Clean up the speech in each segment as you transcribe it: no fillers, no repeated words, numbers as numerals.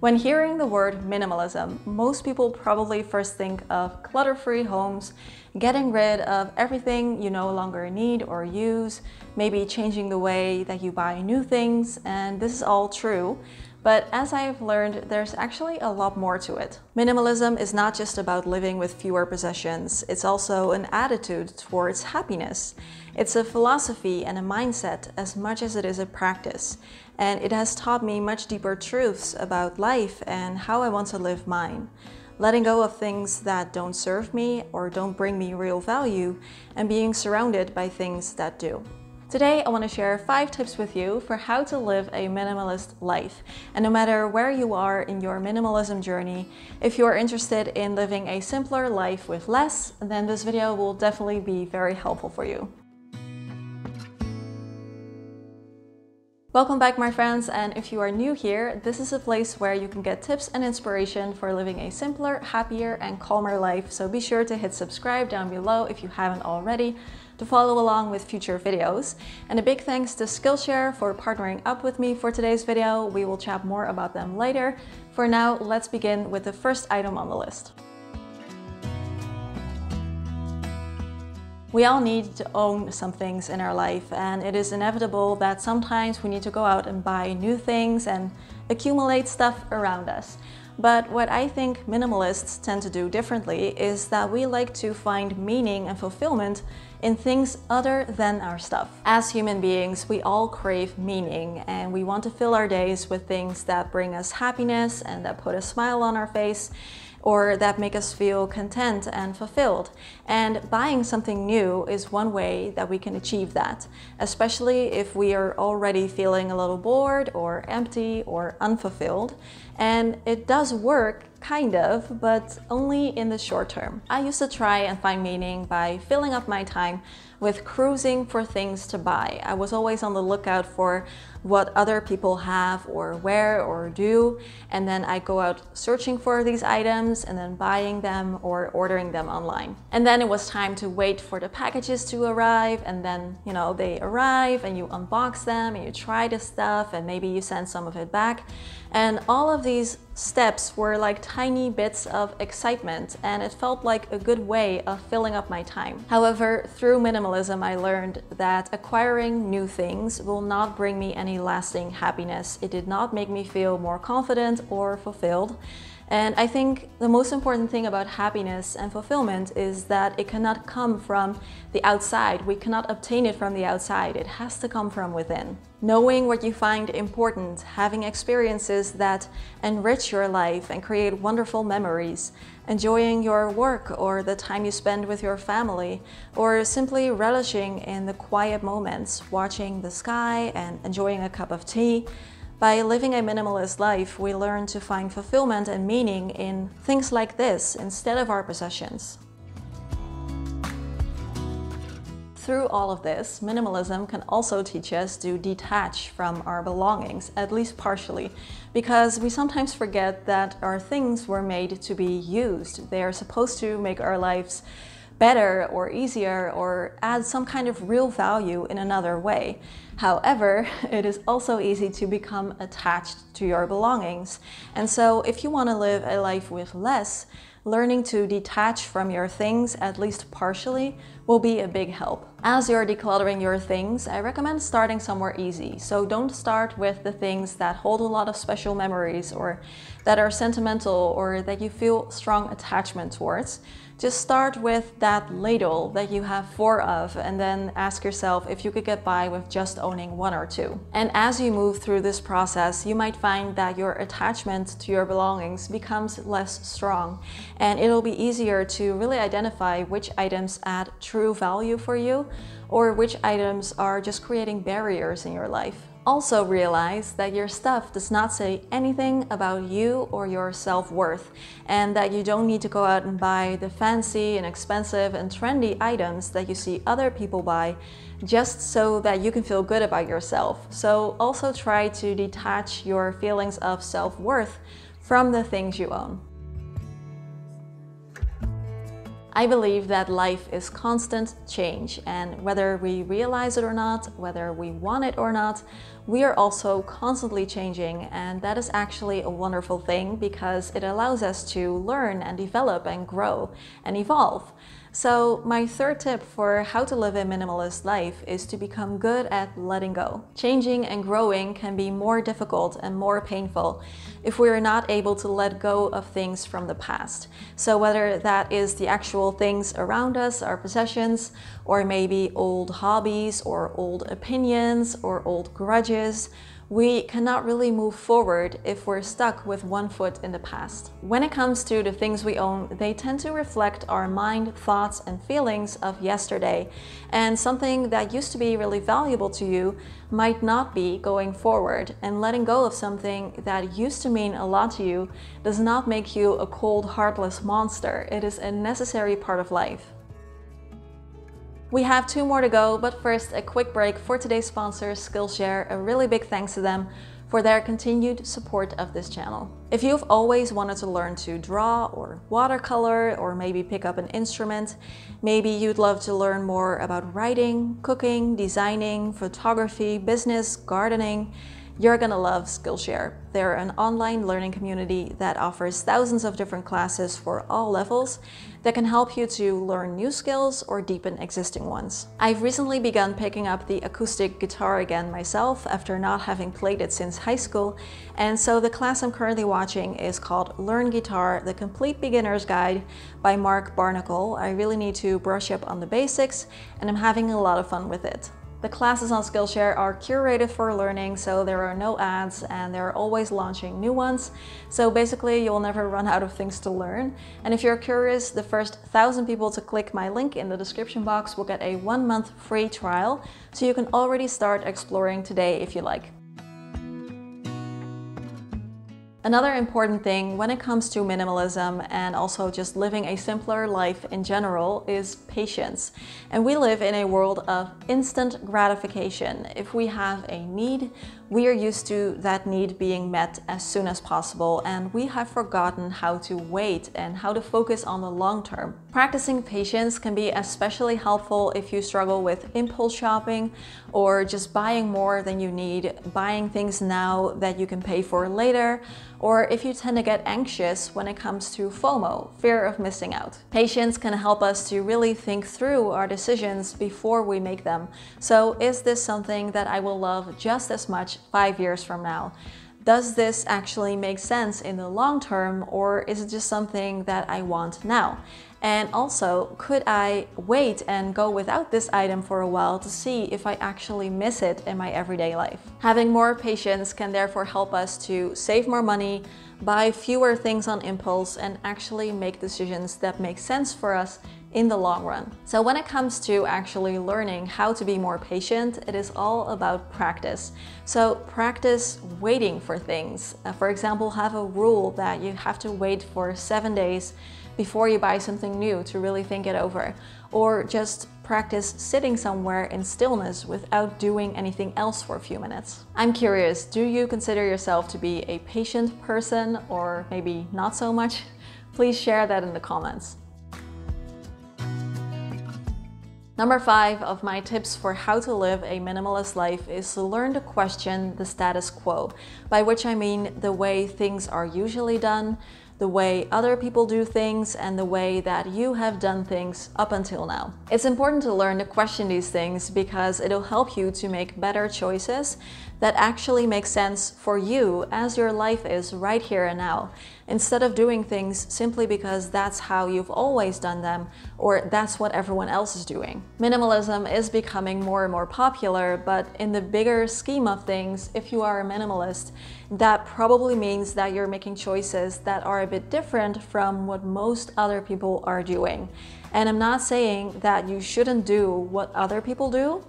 When hearing the word minimalism, most people probably first think of clutter-free homes, getting rid of everything you no longer need or use, maybe changing the way that you buy new things, and this is all true. But as I've learned, there's actually a lot more to it. Minimalism is not just about living with fewer possessions, it's also an attitude towards happiness. It's a philosophy and a mindset as much as it is a practice. And it has taught me much deeper truths about life and how I want to live mine. Letting go of things that don't serve me or don't bring me real value, and being surrounded by things that do. Today, I want to share 5 tips with you for how to live a minimalist life. And no matter where you are in your minimalism journey, if you're interested in living a simpler life with less, then this video will definitely be very helpful for you. Welcome back, my friends, and if you are new here, this is a place where you can get tips and inspiration for living a simpler, happier, and calmer life. So be sure to hit subscribe down below if you haven't already, to follow along with future videos. And a big thanks to Skillshare for partnering up with me for today's video. We will chat more about them later. For now, let's begin with the first item on the list. We all need to own some things in our life, and it is inevitable that sometimes we need to go out and buy new things and accumulate stuff around us. But what I think minimalists tend to do differently is that we like to find meaning and fulfillment in things other than our stuff. As human beings, we all crave meaning, and we want to fill our days with things that bring us happiness and that put a smile on our face, or that make us feel content and fulfilled. And buying something new is one way that we can achieve that, especially if we are already feeling a little bored or empty or unfulfilled. And it does work, kind of, but only in the short term. I used to try and find meaning by filling up my time with cruising for things to buy. I was always on the lookout for what other people have or wear or do, and then I go out searching for these items and then buying them or ordering them online. And then it was time to wait for the packages to arrive, and then, you know, they arrive and you unbox them and you try the stuff and maybe you send some of it back. And all of these steps were like tiny bits of excitement, and it felt like a good way of filling up my time. However, through minimalism, I learned that acquiring new things will not bring me any lasting happiness. It did not make me feel more confident or fulfilled. And I think the most important thing about happiness and fulfillment is that it cannot come from the outside. We cannot obtain it from the outside. It has to come from within. Knowing what you find important, having experiences that enrich your life and create wonderful memories, enjoying your work or the time you spend with your family, or simply relishing in the quiet moments, watching the sky and enjoying a cup of tea. By living a minimalist life, we learn to find fulfillment and meaning in things like this instead of our possessions. Through all of this, minimalism can also teach us to detach from our belongings, at least partially, because we sometimes forget that our things were made to be used. They are supposed to make our lives better or easier or add some kind of real value in another way. However, it is also easy to become attached to your belongings. And so if you want to live a life with less, learning to detach from your things, at least partially, will be a big help. As you're decluttering your things, I recommend starting somewhere easy. So don't start with the things that hold a lot of special memories or that are sentimental or that you feel strong attachment towards. Just start with that ladle that you have 4 of, and then ask yourself if you could get by with just owning 1 or 2. And as you move through this process, you might find that your attachment to your belongings becomes less strong, and it'll be easier to really identify which items add true value for you or which items are just creating barriers in your life. Also realize that your stuff does not say anything about you or your self-worth, and that you don't need to go out and buy the fancy and expensive and trendy items that you see other people buy just so that you can feel good about yourself. So also try to detach your feelings of self-worth from the things you own. I believe that life is constant change, and whether we realize it or not, whether we want it or not, we are also constantly changing, and that is actually a wonderful thing because it allows us to learn and develop and grow and evolve. So my third tip for how to live a minimalist life is to become good at letting go. Changing and growing can be more difficult and more painful if we are not able to let go of things from the past. So whether that is the actual things around us, our possessions, or maybe old hobbies or old opinions or old grudges, we cannot really move forward if we're stuck with one foot in the past. When it comes to the things we own, they tend to reflect our mind, thoughts, and feelings of yesterday. And something that used to be really valuable to you might not be going forward. And letting go of something that used to mean a lot to you does not make you a cold, heartless monster. It is a necessary part of life. We have 2 more to go, but first a quick break for today's sponsor, Skillshare. A really big thanks to them for their continued support of this channel. If you've always wanted to learn to draw or watercolor or maybe pick up an instrument, maybe you'd love to learn more about writing, cooking, designing, photography, business, gardening, you're gonna love Skillshare. They're an online learning community that offers thousands of different classes for all levels that can help you to learn new skills or deepen existing ones. I've recently begun picking up the acoustic guitar again myself after not having played it since high school, and so the class I'm currently watching is called Learn Guitar, The Complete Beginner's Guide by Mark Barnacle. I really need to brush up on the basics, and I'm having a lot of fun with it. The classes on Skillshare are curated for learning, so there are no ads and they're always launching new ones. So basically you'll never run out of things to learn. And if you're curious, the first 1,000 people to click my link in the description box will get a 1-month free trial, so you can already start exploring today if you like. Another important thing when it comes to minimalism and also just living a simpler life in general is patience. And we live in a world of instant gratification. If we have a need, we are used to that need being met as soon as possible, and we have forgotten how to wait and how to focus on the long term. Practicing patience can be especially helpful if you struggle with impulse shopping or just buying more than you need, buying things now that you can pay for later, or if you tend to get anxious when it comes to FOMO, fear of missing out. Patience can help us to really think through our decisions before we make them. So is this something that I will love just as much 5 years from now? Does this actually make sense in the long term, or is it just something that I want now? And also, could I wait and go without this item for a while to see if I actually miss it in my everyday life? Having more patience can therefore help us to save more money, buy fewer things on impulse, and actually make decisions that make sense for us in the long run. So when it comes to actually learning how to be more patient, it is all about practice. So practice waiting for things. For example, have a rule that you have to wait for 7 days before you buy something new to really think it over. Or just practice sitting somewhere in stillness without doing anything else for a few minutes. I'm curious, do you consider yourself to be a patient person or maybe not so much? Please share that in the comments. Number 5 of my tips for how to live a minimalist life is to learn to question the status quo, by which I mean the way things are usually done, the way other people do things, and the way that you have done things up until now. It's important to learn to question these things because it'll help you to make better choices that actually make sense for you as your life is right here and now, instead of doing things simply because that's how you've always done them or that's what everyone else is doing. Minimalism is becoming more and more popular, but in the bigger scheme of things, if you are a minimalist, that probably means that you're making choices that are a bit different from what most other people are doing. And I'm not saying that you shouldn't do what other people do,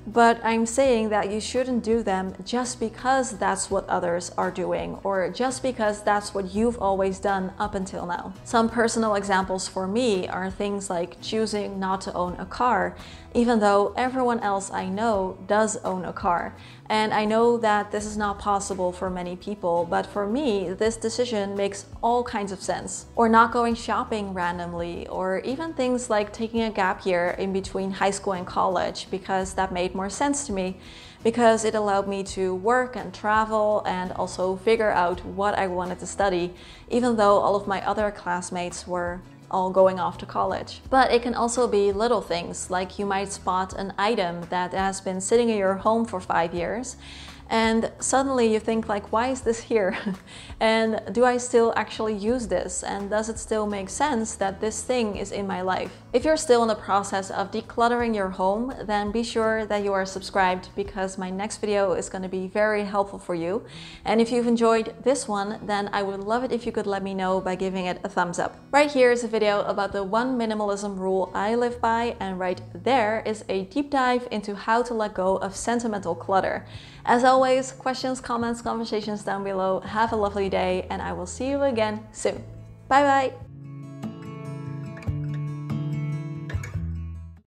but I'm saying that you shouldn't do them just because that's what others are doing or just because that's what you've always done up until now. Some personal examples for me are things like choosing not to own a car, even though everyone else I know does own a car. And I know that this is not possible for many people, but for me, this decision makes all kinds of sense. Or not going shopping randomly, or even things like taking a gap year in between high school and college, because that made more sense to me, because it allowed me to work and travel and also figure out what I wanted to study, even though all of my other classmates were all going off to college. But it can also be little things, like you might spot an item that has been sitting in your home for 5 years, and suddenly you think like, why is this here? And do I still actually use this? And does it still make sense that this thing is in my life? If you're still in the process of decluttering your home, then be sure that you are subscribed, because my next video is going to be very helpful for you. And if you've enjoyed this one, then I would love it if you could let me know by giving it a thumbs up. Right here is a video about the one minimalism rule I live by, and right there is a deep dive into how to let go of sentimental clutter. As always, questions, comments, conversations down below. Have a lovely day, and I will see you again soon. Bye bye!